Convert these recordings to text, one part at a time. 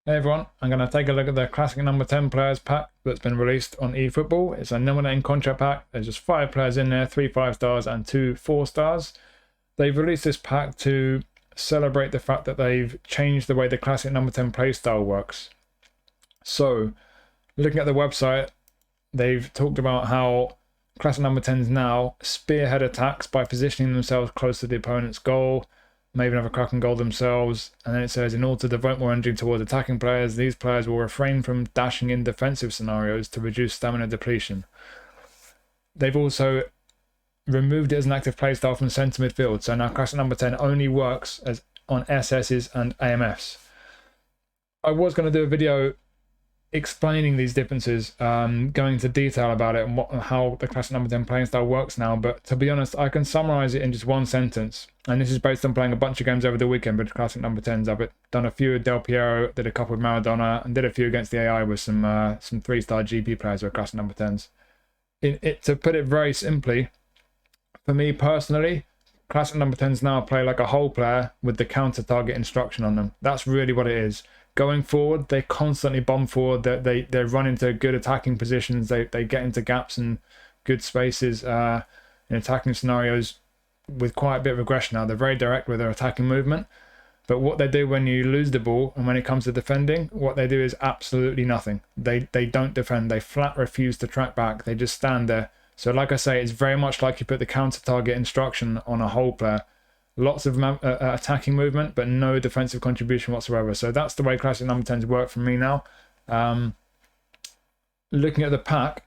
Hey everyone, I'm going to take a look at the classic number 10 players pack that's been released on eFootball. It's a nominating contract pack. There's just 5 players in there, 3 5-stars and 2 4-stars. They've released this pack to celebrate the fact that they've changed the way the classic number 10 playstyle works. So, looking at the website, they've talked about how classic number 10s now spearhead attacks by positioning themselves close to the opponent's goal, maybe have a cracking goal themselves, and then it says in order to devote more energy towards attacking players, these players will refrain from dashing in defensive scenarios to reduce stamina depletion. They've also removed it as an active playstyle from centre midfield, so now classic number 10 only works as on SSs and AMFs. I was going to do a video explaining these differences, going into detail about it and how the classic number 10 playing style works now, but to be honest, I can summarize it in just one sentence, and this is based on playing a bunch of games over the weekend with classic number 10s. I've done a few with Del Piero, did a couple with Maradona, and did a few against the AI with some 3-star GP players with classic number 10s. To put it very simply, for me personally, classic number 10s now play like a whole player with the counter target instruction on them. That's really what it is. Going forward, they constantly bomb forward. They run into good attacking positions. They get into gaps and good spaces in attacking scenarios with quite a bit of aggression now. They're very direct with their attacking movement. But what they do when you lose the ball and when it comes to defending, what they do is absolutely nothing. They don't defend. They flat refuse to track back. They just stand there. So like I say, it's very much like you put the counter target instruction on a whole player. Lots of attacking movement, but no defensive contribution whatsoever. So that's the way classic number 10s work for me now. Looking at the pack,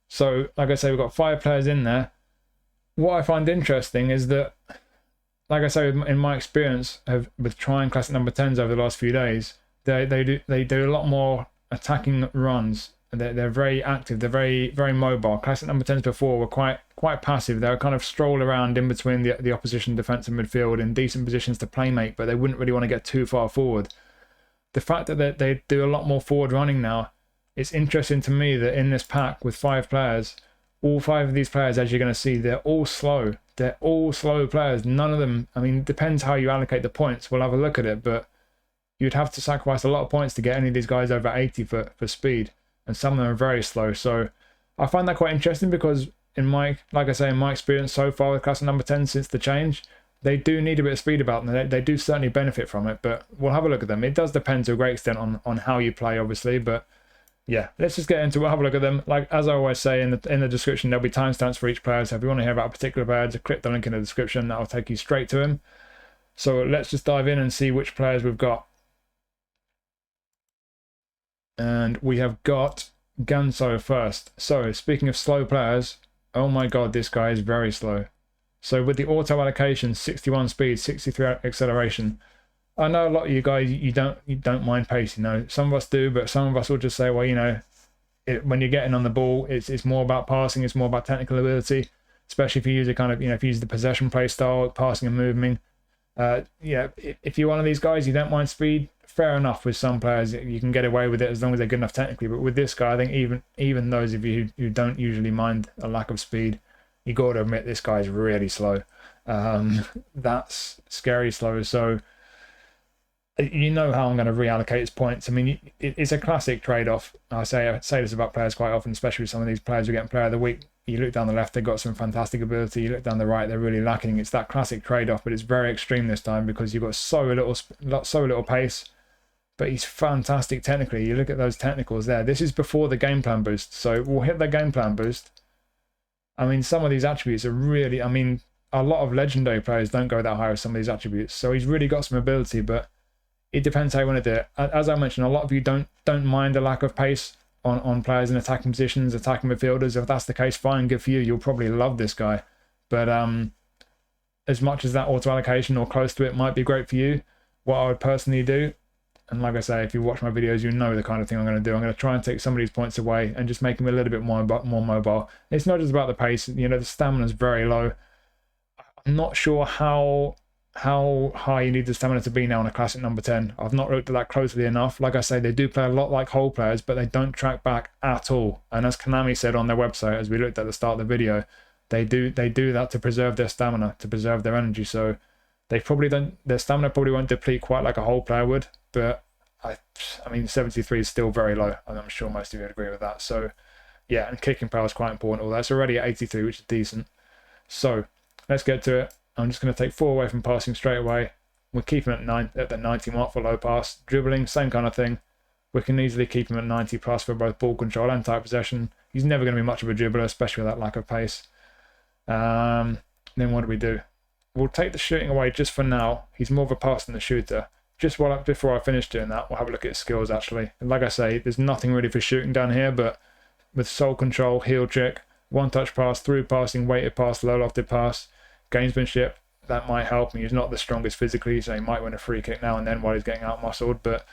so like I say, we've got 5 players in there. What I find interesting is that, like I say, in my experience with trying classic number 10s over the last few days, they do a lot more attacking runs. They're very active. They're very mobile. Classic number 10s before were quite passive. They were kind of stroll around in between the opposition defensive midfield in decent positions to playmate, but they wouldn't really want to get too far forward. The fact that they do a lot more forward running now, it's interesting to me that in this pack with 5 players, all 5 of these players, as you're going to see, they're all slow. They're all slow players. None of them, I mean, depends how you allocate the points. We'll have a look at it, but you'd have to sacrifice a lot of points to get any of these guys over 80 for speed. And some of them are very slow. So I find that quite interesting because like I say, in my experience so far with classic number 10 since the change, they do need a bit of speed about them. They do certainly benefit from it, but we'll have a look at them. It does depend to a great extent on how you play, obviously, but yeah, let's just get into it. We'll have a look at them. Like as I always say in the description, there'll be timestamps for each player. So if you want to hear about a particular player, just click the link in the description. That'll take you straight to him. So let's just dive in and see which players we've got. And we have got Ganso first. So speaking of slow players, oh my god, this guy is very slow. So with the auto allocation, 61 speed, 63 acceleration. I know a lot of you guys, you don't mind pace, you know. Some of us do, but some of us will just say, well, you know, when you're getting on the ball, it's more about passing, it's more about technical ability, especially if you use a kind of, you know, if you use the possession play style, passing and moving. Yeah, if you're one of these guys, you don't mind speed, fair enough. With some players, you can get away with it as long as they're good enough technically. But with this guy, I think even those of you who don't usually mind a lack of speed, you got to admit this guy is really slow. That's scary slow. So you know how I'm going to reallocate his points. I mean, it's a classic trade-off. I say this about players quite often, especially with some of these players who get Player of the Week. You look down the left, they've got some fantastic ability. You look down the right, they're really lacking. It's that classic trade-off, but it's very extreme this time because you've got so little pace. But he's fantastic technically. You look at those technicals there. This is before the game plan boost, so we'll hit the game plan boost. I mean, some of these attributes are really, I mean, a lot of legendary players don't go that high with some of these attributes. So he's really got some ability, but it depends how you want to do it. As I mentioned, a lot of you don't mind a lack of pace on players in attacking positions, attacking midfielders. If that's the case, fine, good for you. You'll probably love this guy. But as much as that auto allocation or close to it might be great for you, what I would personally do, and like I say, if you watch my videos, you know the kind of thing I'm going to do. I'm going to try and take some of these points away and just make him a little bit more mobile. It's not just about the pace. You know, the stamina is very low. I'm not sure how high you need the stamina to be now on a classic number 10. I've not looked at that closely enough. Like I say, they do play a lot like whole players, but they don't track back at all. And as Konami said on their website, as we looked at the start of the video, they do that to preserve their stamina, to preserve their energy. So they probably don't, their stamina probably won't deplete quite like a whole player would, but I mean, 73 is still very low, and I'm sure most of you would agree with that. So, yeah, and kicking power is quite important. Although it's already at 83, which is decent. So, let's get to it. I'm just going to take 4 away from passing straight away. We're keeping at the 90 mark for low pass. Dribbling, same kind of thing. We can easily keep him at 90 plus for both ball control and tight possession. He's never going to be much of a dribbler, especially with that lack of pace. Then what do? We'll take the shooting away just for now. He's more of a passer than a shooter. Before I finish doing that, we'll have a look at his skills actually. And like I say, there's nothing really for shooting down here, but with sole control, heel trick, one-touch pass, through passing, weighted pass, low-lofted pass, gamesmanship, that might help. He's not the strongest physically, so he might win a free kick now and then while he's getting out-muscled. But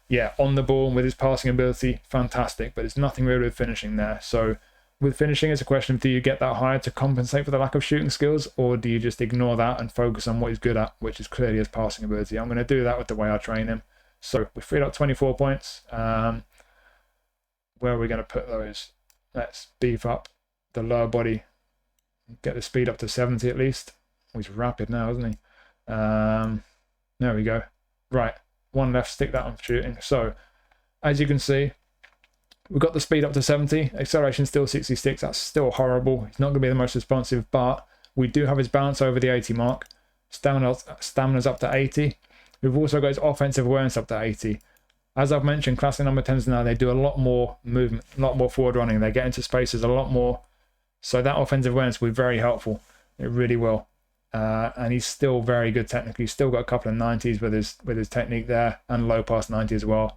yeah, on the ball with his passing ability, fantastic. But there's nothing really with finishing there. So with finishing, it's a question of do you get that higher to compensate for the lack of shooting skills, or do you just ignore that and focus on what he's good at, which is clearly his passing ability. I'm going to do that with the way I train him. So we freed up 24 points. Where are we going to put those? Let's beef up the lower body, get the speed up to 70 at least. He's rapid now, isn't he? There we go. Right, one left, stick that on shooting. So as you can see, we've got the speed up to 70, acceleration still 66, that's still horrible. He's not going to be the most responsive, but we do have his balance over the 80 mark. Stamina's up to 80. We've also got his offensive awareness up to 80. As I've mentioned, classic number 10s now, they do a lot more movement, a lot more forward running. They get into spaces a lot more. So that offensive awareness will be very helpful. It really will. And he's still very good technically. He's still got a couple of 90s with his technique there, and low pass 90 as well.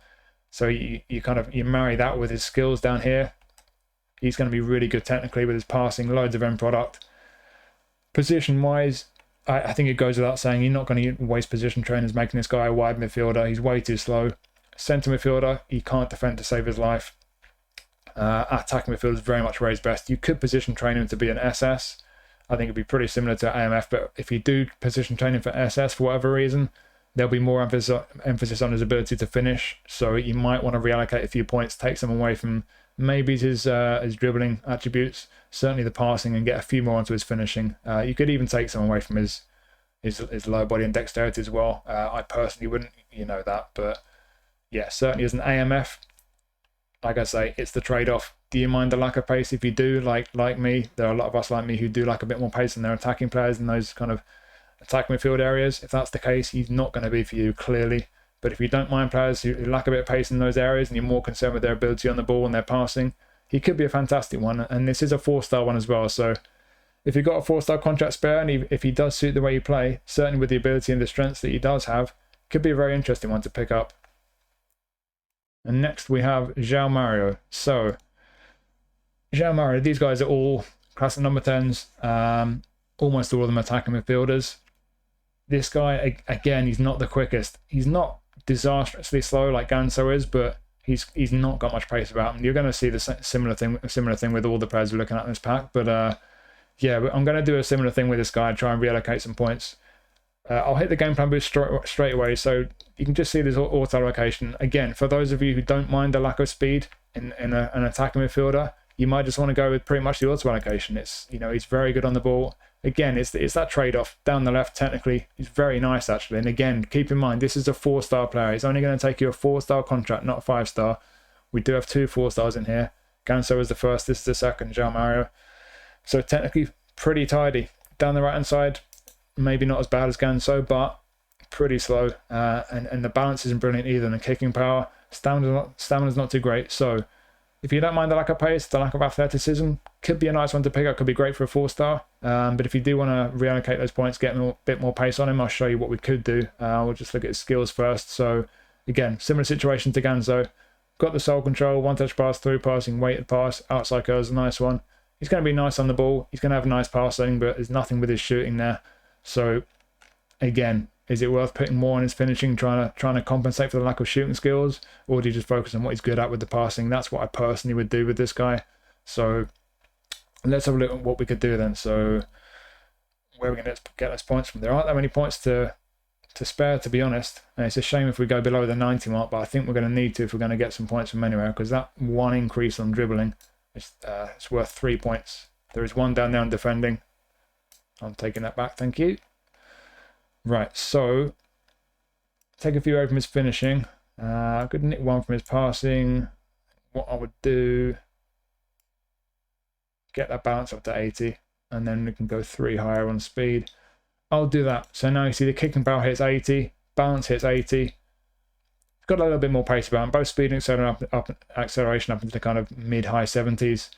So you marry that with his skills down here. He's going to be really good technically with his passing, loads of end product. Position wise, I think it goes without saying, you're not going to waste position trainers making this guy a wide midfielder. He's way too slow. Centre midfielder, he can't defend to save his life. Attacking midfielder is very much where he's best. You could position train him to be an SS. I think it'd be pretty similar to AMF, but if you do position training for SS for whatever reason, there'll be more emphasis on his ability to finish. So you might want to reallocate a few points, take some away from maybe his dribbling attributes, certainly the passing, and get a few more onto his finishing. You could even take some away from his low body and dexterity as well. I personally wouldn't, that, but yeah, certainly as an AMF, like I say, it's the trade-off. Do you mind the lack of pace? If you do, like me, there are a lot of us like me who do like a bit more pace than their attacking players in those kind of attack midfield areas. If that's the case, he's not going to be for you, clearly. But if you don't mind players who lack a bit of pace in those areas and you're more concerned with their ability on the ball and their passing, he could be a fantastic one. And this is a 4-star one as well. So if you've got a 4-star contract spare, and if he does suit the way you play, certainly with the ability and the strengths that he does have, could be a very interesting one to pick up. And next we have João Mário. So João Mário, these guys are all classic number 10s. Almost all of them attacking midfielders. This guy, again, he's not the quickest. He's not disastrously slow like Ganso is, but he's not got much pace about him. You're going to see the similar thing with all the players we're looking at in this pack. But yeah, I'm going to do a similar thing with this guy, try and reallocate some points. I'll hit the game plan boost straight away, so you can just see this auto allocation. Again, for those of you who don't mind the lack of speed in an attacking midfielder, you might just want to go with pretty much the auto allocation. It's, he's very good on the ball. Again, it's that trade-off. Down the left, technically, he's very nice, actually. And again, keep in mind, this is a 4-star player. He's only going to take you a 4-star contract, not a 5-star. We do have 2 4-stars in here. Ganso is the first, this is the second, João Mário. So technically, pretty tidy. Down the right-hand side, maybe not as bad as Ganso, but pretty slow. And the balance isn't brilliant either. And the kicking power, stamina's not too great. So if you don't mind the lack of pace, the lack of athleticism, could be a nice one to pick up, could be great for a 4-star. But if you do want to reallocate those points, get a bit more pace on him, I'll show you what we could do. We'll just look at his skills first. So again, similar situation to Ganso. Got the sole control, one-touch pass, through passing, weighted pass, outside curl is a nice one. He's going to be nice on the ball. He's going to have a nice passing, but there's nothing with his shooting there. So again, is it worth putting more on his finishing, trying to compensate for the lack of shooting skills, or do you just focus on what he's good at with the passing? That's what I personally would do with this guy. So let's have a look at what we could do then. So where are we going to get those points from? There aren't that many points to spare, to be honest. And it's a shame if we go below the 90 mark, but I think we're going to need to if we're going to get some points from anywhere, because that one increase on dribbling is it's worth 3 points. There is one down there on defending. I'm taking that back, thank you. Right, so take a few away from his finishing. I could nick 1 from his passing. What I would do, get that balance up to 80, and then we can go 3 higher on speed. I'll do that. So now you see the kick and power hits 80, balance hits 80. It's got a little bit more pace about him, both speed and acceleration up into the kind of mid-high 70s.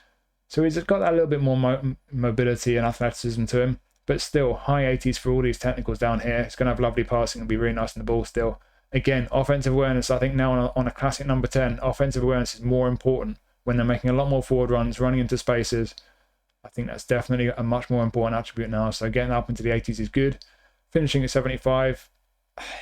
So he's got that little bit more mobility and athleticism to him, but still high 80s for all these technicals down here. It's going to have lovely passing and be really nice in the ball still. Again, offensive awareness, I think now on a classic number 10, offensive awareness is more important when they're making a lot more forward runs, running into spaces. I think that's definitely a much more important attribute now. So getting up into the 80s is good. Finishing at 75,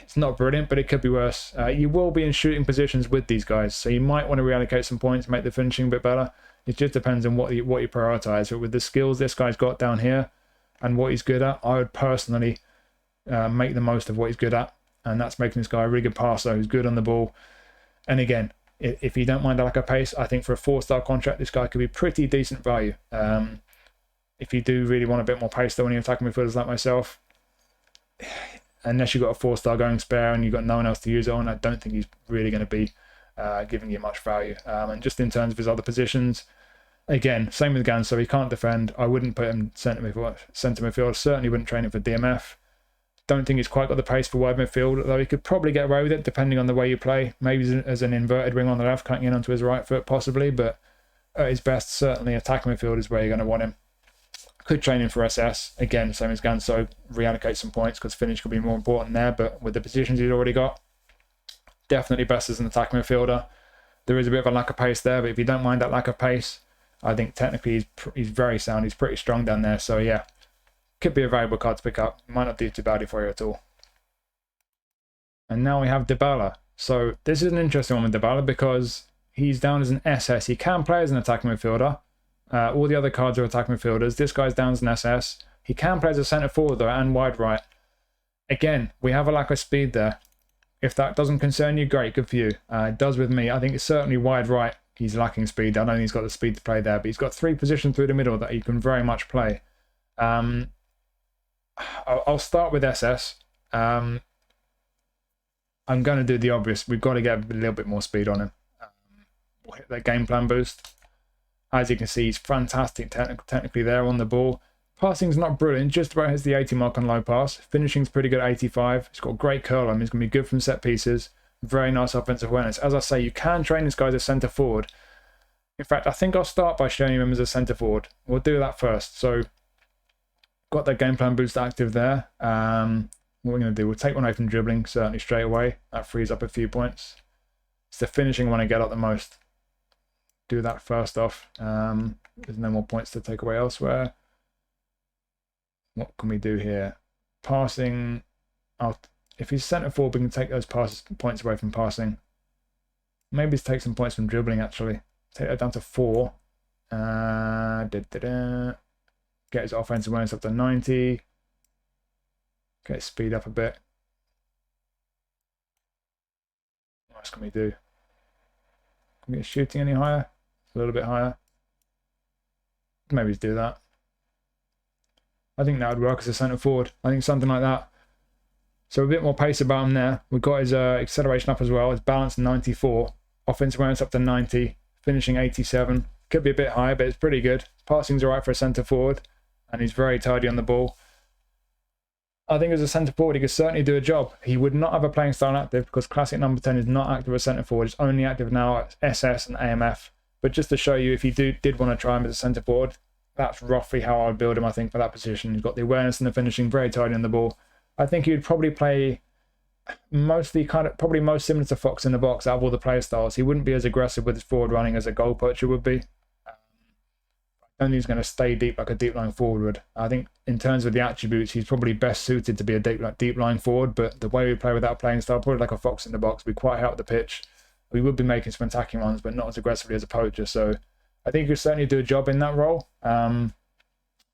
it's not brilliant, but it could be worse. You will be in shooting positions with these guys, so you might want to reallocate some points, make the finishing a bit better. It just depends on what you prioritize. But with the skills this guy's got down here and what he's good at, I would personally make the most of what he's good at. And that's making this guy a really good passer who's good on the ball. And again, if you don't mind a lack of pace, I think for a 4-star contract, this guy could be pretty decent value. If you do really want a bit more pace though when you're attacking midfielders like myself, unless you've got a 4-star going spare and you've got no one else to use it on, I don't think he's really going to be giving you much value. And just in terms of his other positions, again, same with Ganso, he can't defend. I wouldn't put him centre midfield. Certainly wouldn't train him for DMF. Don't think he's quite got the pace for wide midfield, although he could probably get away with it depending on the way you play. Maybe as an inverted wing on the left, cutting in onto his right foot possibly, but at his best, certainly attacking midfield is where you're going to want him. Could train him for SS. Again, same as Ganso, reallocate some points because finish could be more important there, but with the positions he's already got, definitely best as an attacking midfielder. There is a bit of a lack of pace there, but if you don't mind that lack of pace, I think technically he's very sound. He's pretty strong down there, so yeah. Could be a valuable card to pick up. Might not do too badly for you at all. And now we have Dybala. So this is an interesting one with Dybala because he's down as an SS. He can play as an attacking midfielder. All the other cards are attacking midfielders. This guy's down as an SS. He can play as a centre forward though and wide right. Again, we have a lack of speed there. If that doesn't concern you, great, good for you. It does with me. I think it's certainly wide right. He's lacking speed. I don't think he's got the speed to play there, but he's got 3 positions through the middle that he can very much play. I'll start with SS. I'm going to do the obvious. We've got to get a little bit more speed on him. We'll hit that game plan boost. As you can see, he's fantastic technically there on the ball. Passing's not brilliant, just about hits the 80 mark on low pass. Finishing's pretty good at 85. He's got great curl on him. He's going to be good from set pieces. Very nice offensive awareness. As I say, you can train this guy as a centre forward. In fact, I think I'll start by showing him as a centre forward. We'll do that first. So, got that game plan boost active there. What we're going to do, we'll take one away from dribbling, certainly straight away. That frees up a few points. It's the finishing one I get up the most. Do that first off. There's no more points to take away elsewhere. What can we do here? Passing. If he's centre forward, we can take those points away from passing. Maybe take some points from dribbling, actually. Take that down to 4. Get his offensive awareness up to 90. Get his speed up a bit. What else can we do? Can we get shooting any higher? A little bit higher. Maybe just do that. I think that would work as a centre forward. I think something like that. So a bit more pace about him there. We've got his acceleration up as well. His balance 94. Offensive awareness up to 90. Finishing 87. Could be a bit higher, but it's pretty good. Passing's alright for a centre forward. And he's very tidy on the ball. I think as a centre forward, he could certainly do a job. He would not have a playing style active because classic number 10 is not active as centre forward. It's only active now at SS and AMF. But just to show you, if you did want to try him as a centre forward, that's roughly how I would build him, I think, for that position. He's got the awareness and the finishing, very tidy on the ball. I think he would probably play probably most similar to Fox in the box out of all the player styles. He wouldn't be as aggressive with his forward running as a goal poacher would be. I don't think he's going to stay deep like a deep line forward would. I think in terms of the attributes, he's probably best suited to be a deep line forward, but the way we play with that playing style, probably like a Fox in the box, we quite out the pitch. We would be making some attacking runs, but not as aggressively as a poacher. So I think he could certainly do a job in that role. I'd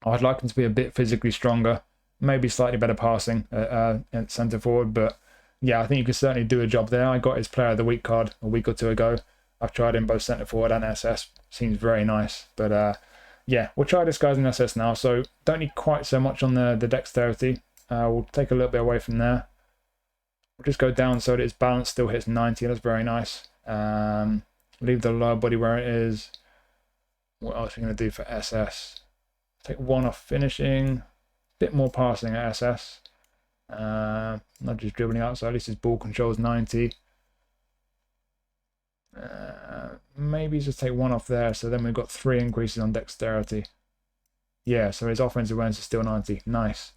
like him to be a bit physically stronger, maybe slightly better passing at centre forward, but yeah, I think you could certainly do a job there. I got his Player of the Week card a week or two ago. I've tried him both centre forward and SS. Seems very nice, but yeah, we'll try this guy's in SS now. So don't need quite so much on the dexterity. We'll take a little bit away from there. We'll just go down so that its balance still hits 90. That's very nice. Leave the lower body where it is. What else are we going to do for SS? Take 1 off finishing. Bit more passing at SS. Not just dribbling outside. At least his ball control is 90. Maybe just take 1 off there. So then we've got 3 increases on dexterity. Yeah, so his offensive awareness is still 90. Nice.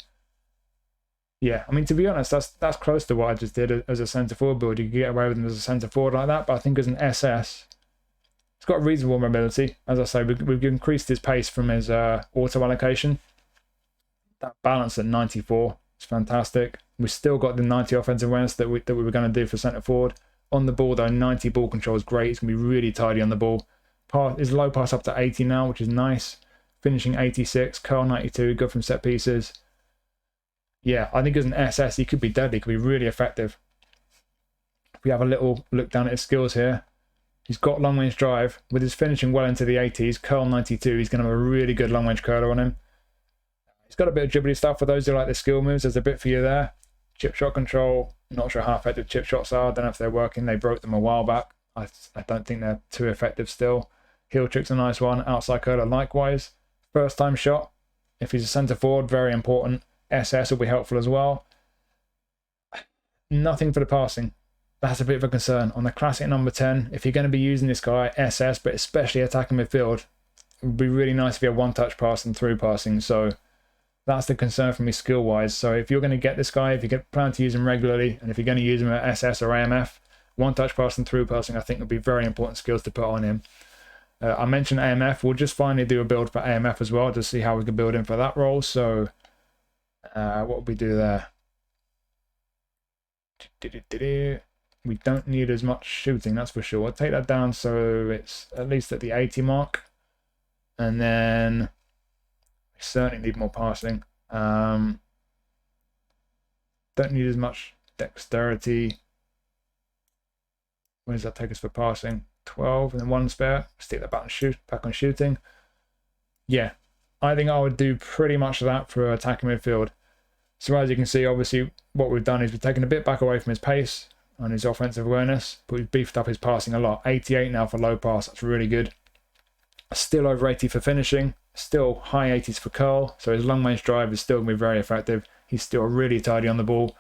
Yeah, I mean, to be honest, that's close to what I just did as a centre forward build. You could get away with him as a centre forward like that, but I think as an SS, it's got reasonable mobility. As I say, we've increased his pace from his auto allocation. That balance at 94 is fantastic. We've still got the 90 offensive awareness that we were going to do for centre forward. On the ball, though, 90 ball control is great. It's going to be really tidy on the ball. His low pass up to 80 now, which is nice. Finishing 86, curl 92, good from set pieces. Yeah, I think as an SS, he could be deadly. He could be really effective. If we have a little look down at his skills here, he's got long range drive. With his finishing well into the 80s, curl 92, he's going to have a really good long range curler on him. He's got a bit of dribbly stuff for those who like the skill moves. There's a bit for you there. Chip shot control, not sure how effective chip shots are. I don't know if they're working. They broke them a while back. I don't think they're too effective still. Heel trick's a nice one. Outside curler likewise. First time shot. If he's a centre forward, very important. SS will be helpful as well. Nothing for the passing. That's a bit of a concern. On the classic number 10, if you're going to be using this guy, SS, but especially attacking midfield, it would be really nice if you had one-touch pass and through passing. So that's the concern for me skill-wise. So if you're going to get this guy, if you plan to use him regularly, and if you're going to use him at SS or AMF, one-touch pass and through passing, I think would be very important skills to put on him. I mentioned AMF. We'll just finally do a build for AMF as well to see how we can build him for that role. So what would we do there? We don't need as much shooting, that's for sure. I'll take that down so it's at least at the 80 mark. And then we certainly need more passing. Don't need as much dexterity. Where does that take us for passing? 12 and then 1 spare. Stick that back on shooting. Yeah, I think I would do pretty much that for attacking midfield. So as you can see, obviously what we've done is we've taken a bit back away from his pace and his offensive awareness, but we've beefed up his passing a lot. 88 now for low pass, that's really good. Still over 80 for finishing, still high 80s for curl, so his long range drive is still going to be very effective. He's still really tidy on the ball.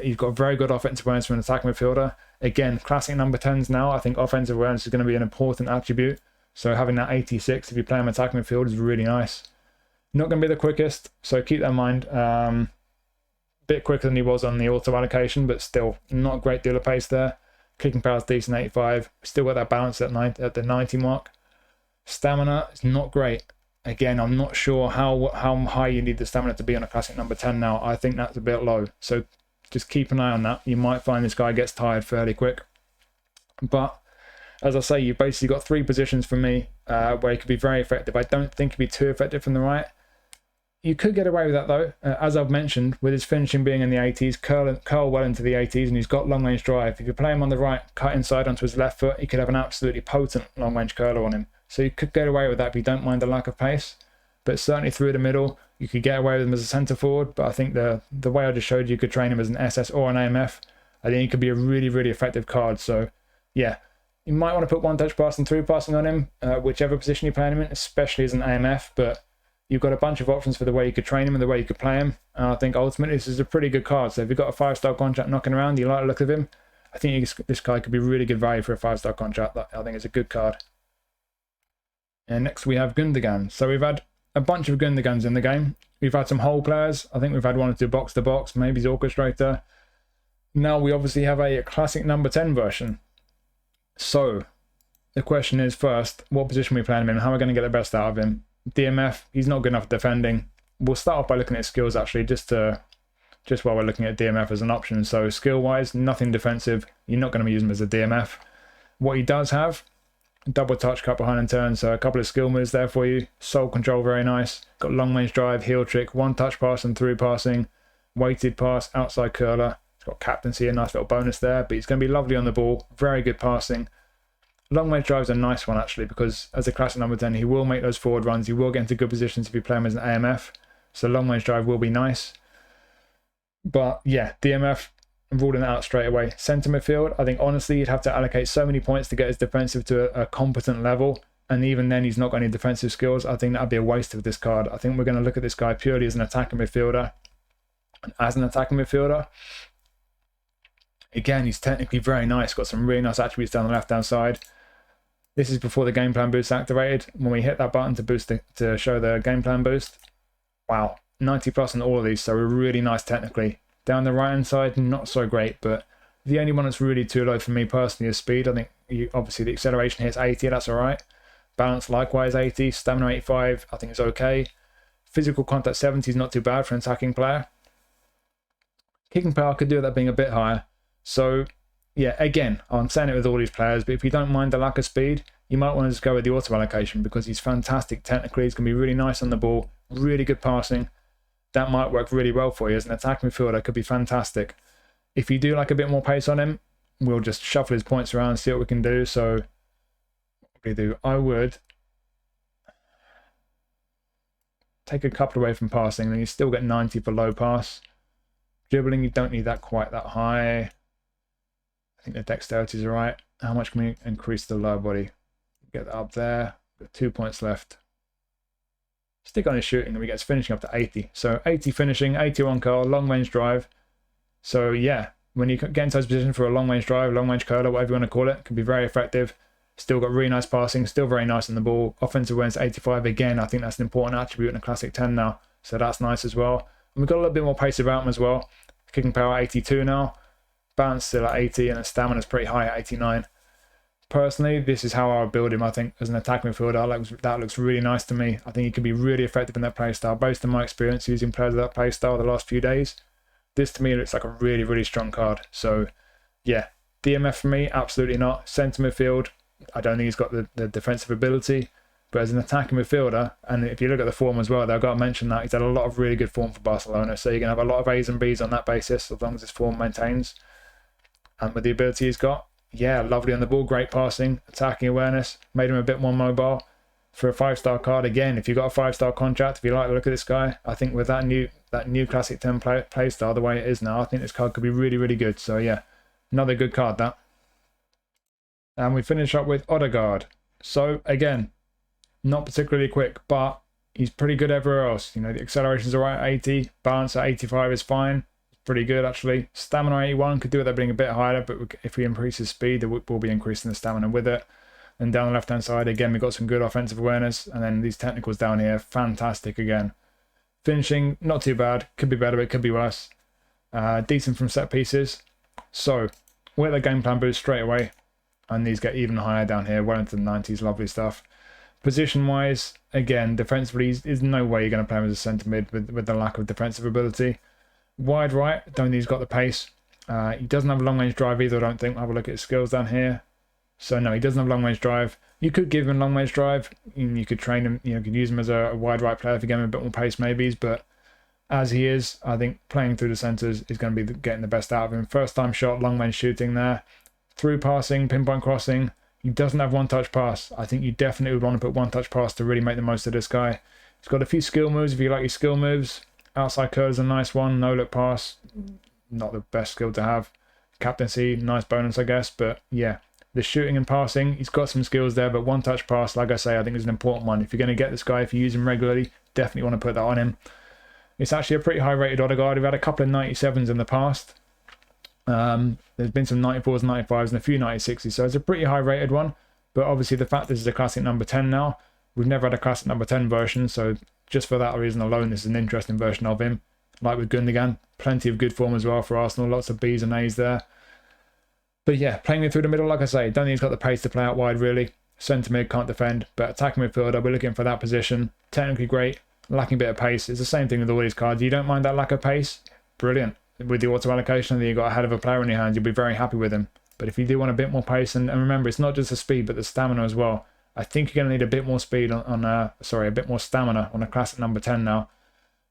He's got very good offensive awareness for an attacking midfielder. Again, classic number 10s now, I think offensive awareness is going to be an important attribute. So having that 86 if you play him attacking midfield is really nice. Not going to be the quickest, so keep that in mind. Bit quicker than he was on the auto allocation, but still not a great deal of pace there. Kicking power is decent, 85. Still got that balance at the 90 mark. Stamina is not great. Again, I'm not sure how high you need the stamina to be on a classic number 10 now. I think that's a bit low. So just keep an eye on that. You might find this guy gets tired fairly quick. But as I say, you've basically got 3 positions for me where he could be very effective. I don't think he'd be too effective from the right. You could get away with that though. As I've mentioned, with his finishing being in the 80s, curl well into the 80s, and he's got long range drive. If you play him on the right, cut inside onto his left foot, he could have an absolutely potent long range curler on him. So you could get away with that if you don't mind the lack of pace. But certainly through the middle, you could get away with him as a centre forward. But I think the way I just showed you could train him as an SS or an AMF. I think he could be a really, really effective card. So yeah, you might want to put one-touch pass and through passing on him, whichever position you're playing him in, especially as an AMF. But you've got a bunch of options for the way you could train him and the way you could play him. And I think ultimately this is a pretty good card. So if you've got a 5-star contract knocking around, you like the look of him, I think this guy could be really good value for a 5-star contract. I think it's a good card. And next we have Gündoğan. So we've had a bunch of Gündoğans in the game. We've had some whole players. I think we've had 1 or 2 box-to-box, maybe his orchestrator. Now we obviously have a classic number 10 version. So the question is first, what position are we playing him in? How are we going to get the best out of him? DMF, he's not good enough at defending. We'll start off by looking at skills actually, just while we're looking at DMF as an option. So skill wise, nothing defensive. You're not going to be using him as a DMF. What he does have, double touch, cut behind and turn, so a couple of skill moves there for you. Soul control, very nice. Got long range drive, heel trick, one touch pass and through passing, weighted pass, outside curler. He's got captaincy, a nice little bonus there, but he's going to be lovely on the ball. Very good passing. Long range drive is a nice one actually, because as a classic number 10, he will make those forward runs. He will get into good positions if you play him as an AMF. So long range drive will be nice. But yeah, DMF, I'm ruling it out straight away. Centre midfield, I think honestly you'd have to allocate so many points to get his defensive to a competent level, and even then he's not got any defensive skills. I think that'd be a waste of this card. I think we're going to look at this guy purely as an attacking midfielder. And as an attacking midfielder, again, he's technically very nice, got some really nice attributes down the left-hand side. This is before the game plan boost activated. When we hit that button to show the game plan boost, wow, 90 plus on all of these, so we're really nice technically. Down the right-hand side, not so great, but the only one that's really too low for me personally is speed. I think obviously the acceleration hits 80, that's all right. Balance likewise 80, stamina 85, I think it's okay. Physical contact 70 is not too bad for an attacking player. Kicking power could do with that being a bit higher. So yeah, again, I'm saying it with all these players, but if you don't mind the lack of speed, you might want to just go with the auto allocation because he's fantastic technically. He's going to be really nice on the ball, really good passing. That might work really well for you as an attacking midfielder. Could be fantastic. If you do like a bit more pace on him, we'll just shuffle his points around and see what we can do. So what we do, I would take a couple away from passing, then you still get 90 for low pass. Dribbling, you don't need that quite that high. I think the dexterity is right. How much can we increase the lower body? Get that up there. Got 2 points left. Stick on his shooting and we get his finishing up to 80. So 80 finishing, 81 curl, long range drive. So yeah, when you get into his position for a long range drive, long range curler, whatever you want to call it, can be very effective. Still got really nice passing, still very nice on the ball. Offensive awareness 85. Again, I think that's an important attribute in a classic 10 now. So that's nice as well. And we've got a little bit more pace about him as well. Kicking power 82 now. Balance still at 80 and his stamina is pretty high at 89. Personally, this is how I would build him. I think as an attacking midfielder, that looks really nice to me. I think he could be really effective in that playstyle. Based on my experience using players of that playstyle the last few days, this to me looks like a really, really strong card. So yeah, DMF for me, absolutely not. Centre midfield, I don't think he's got the defensive ability. But as an attacking midfielder, and if you look at the form as well, I've got to mention that he's had a lot of really good form for Barcelona. So you're going to have a lot of A's and B's on that basis, as long as his form maintains. And with the ability he's got, yeah, lovely on the ball, great passing, attacking awareness, made him a bit more mobile. For a 5-star card, again, if you've got a 5-star contract, if you like the look of this guy, I think with that new Classic 10 play style, the way it is now, I think this card could be really, really good. So yeah, another good card, that. And we finish up with Ødegaard. So again, not particularly quick, but he's pretty good everywhere else. You know, the acceleration's all right at 80, balance at 85 is fine. Pretty good actually. Stamina 81, could do with that being a bit higher, but if we increase his speed, we'll be increasing the stamina with it. And down the left hand side, again, we've got some good offensive awareness, and then these technicals down here, fantastic again. Finishing, not too bad, could be better, it could be worse. Decent from set pieces. So we're at the game plan boost straight away, and these get even higher down here, well into the 90s, lovely stuff. Position wise, again, defensively, is no way you're going to play him as a centre mid with the lack of defensive ability. Wide right, don't think he's got the pace. He doesn't have a long range drive either, I don't think. I'll have a look at his skills down here. So no, he doesn't have long range drive. You could give him long range drive. You could train him, you could use him as a wide right player if you give him a bit more pace maybe. But as he is, I think playing through the centres is going to be getting the best out of him. First time shot, long range shooting there. Through passing, pinpoint crossing. He doesn't have one touch pass. I think you definitely would want to put one touch pass to really make the most of this guy. He's got a few skill moves if you like your skill moves. Outside curl is a nice one. No look pass, not the best skill to have. Captaincy, nice bonus I guess. But yeah, the shooting and passing, he's got some skills there. But one touch pass, like I say, I think is an important one. If you're going to get this guy, if you use him regularly, definitely want to put that on him. It's actually a pretty high rated Ødegaard. We've had a couple of 97s in the past. There's been some 94s, 95s and a few 96s. So it's a pretty high rated one. But obviously the fact this is a classic number 10 now, we've never had a classic number 10 version. So just for that reason alone, this is an interesting version of him. Like with Gündoğan, plenty of good form as well for Arsenal. Lots of B's and A's there. But yeah, playing him through the middle, like I say, don't think he's got the pace to play out wide really. Centre mid, can't defend. But attacking midfielder, we're looking for that position. Technically great, lacking a bit of pace. It's the same thing with all these cards. You don't mind that lack of pace? Brilliant. With the auto allocation, then you've got a hell of a player in your hands. You'll be very happy with him. But if you do want a bit more pace, and remember, it's not just the speed, but the stamina as well. I think you're going to need a bit more speed a bit more stamina on a classic number 10 now.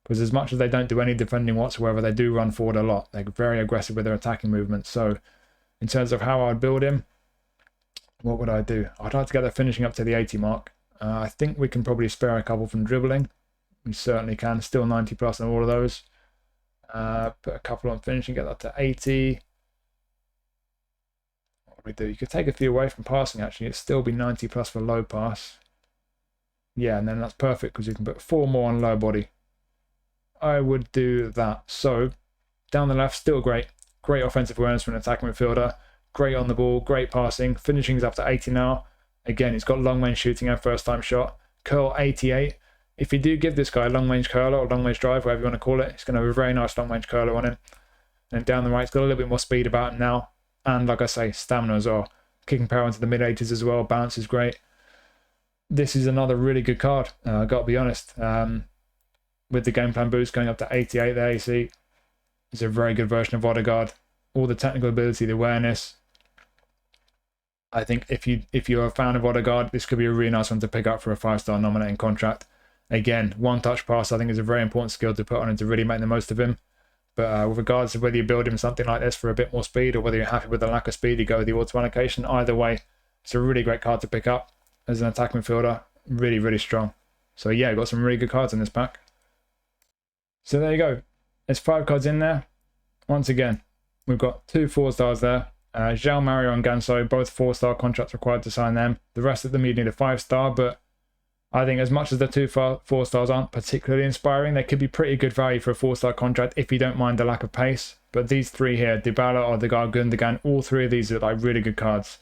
Because as much as they don't do any defending whatsoever, they do run forward a lot. They're very aggressive with their attacking movements. So in terms of how I'd build him, what would I do? I'd like to get the finishing up to the 80 mark. I think we can probably spare a couple from dribbling. We certainly can. Still 90 plus on all of those. Put a couple on finishing, get that to 80. probably do. You could take a few away from passing, actually. It'd still be 90 plus for low pass. Yeah, and then that's perfect because you can put 4 more on low body. I would do that. So, down the left, still great. Great offensive awareness from an attacking midfielder. Great on the ball, great passing. Finishing's up to 80 now. Again, he's got long range shooting and first time shot. Curl 88. If you do give this guy a long range curler or long range drive, whatever you want to call it, he's going to have a very nice long range curler on him. And down the right, he's got a little bit more speed about him now. And like I say, stamina as well. Kicking power into the mid 80s as well. Balance is great. This is another really good card. I've got to be honest. With the game plan boost going up to 88 there, you see, it's a very good version of Ødegaard. All the technical ability, the awareness. I think if you're a fan of Ødegaard, this could be a really nice one to pick up for a 5-star nominating contract. Again, one-touch pass I think is a very important skill to put on him to really make the most of him. But with regards to whether you build him something like this for a bit more speed or whether you're happy with the lack of speed, you go with the auto allocation. Either way, it's a really great card to pick up as an attack midfielder. Really, really strong. So yeah, got some really good cards in this pack. So there you go. There's 5 cards in there. Once again, we've got 2 4-stars there. João Mário and Ganso, both 4-star contracts required to sign them. The rest of them you need a 5-star, but I think as much as the 2 4-stars aren't particularly inspiring, they could be pretty good value for a 4-star contract if you don't mind the lack of pace. But these 3 here, Dybala, Ødegaard, Gündoğan, all 3 of these are like really good cards.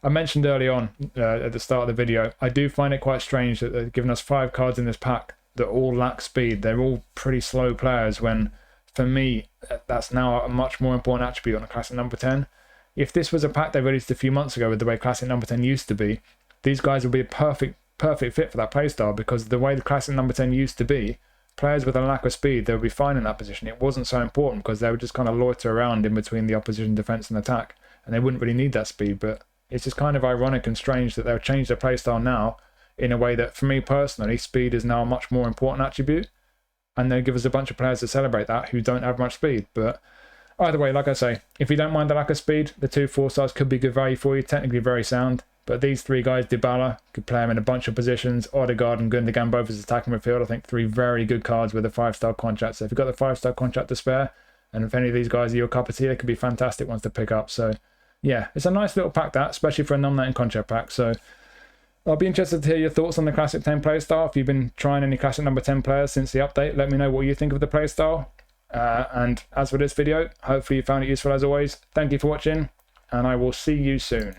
I mentioned early on at the start of the video, I do find it quite strange that they've given us 5 cards in this pack that all lack speed. They're all pretty slow players when, for me, that's now a much more important attribute on a classic number 10. If this was a pack they released a few months ago with the way classic number 10 used to be, these guys would be a perfect fit for that playstyle, because the way the classic number 10 used to be, players with a lack of speed, they would be fine in that position. It wasn't so important because they would just kind of loiter around in between the opposition defence and attack, and they wouldn't really need that speed. But it's just kind of ironic and strange that they'll change their playstyle now in a way that, for me personally, speed is now a much more important attribute, and they'll give us a bunch of players to celebrate that who don't have much speed. But either way, like I say, if you don't mind the lack of speed, the 2 4-stars could be good value for you, technically very sound. But these 3 guys, Dybala, could play him in a bunch of positions. Ødegaard and Gündoğan both as attacking midfield. I think 3 very good cards with a 5-star contract. So if you've got the 5-star contract to spare, and if any of these guys are your cup of tea, they could be fantastic ones to pick up. So yeah, it's a nice little pack that, especially for a nominating contract pack. So I'll be interested to hear your thoughts on the Classic 10 playstyle. If you've been trying any Classic number 10 players since the update, let me know what you think of the playstyle. And as for this video, hopefully you found it useful as always. Thank you for watching, and I will see you soon.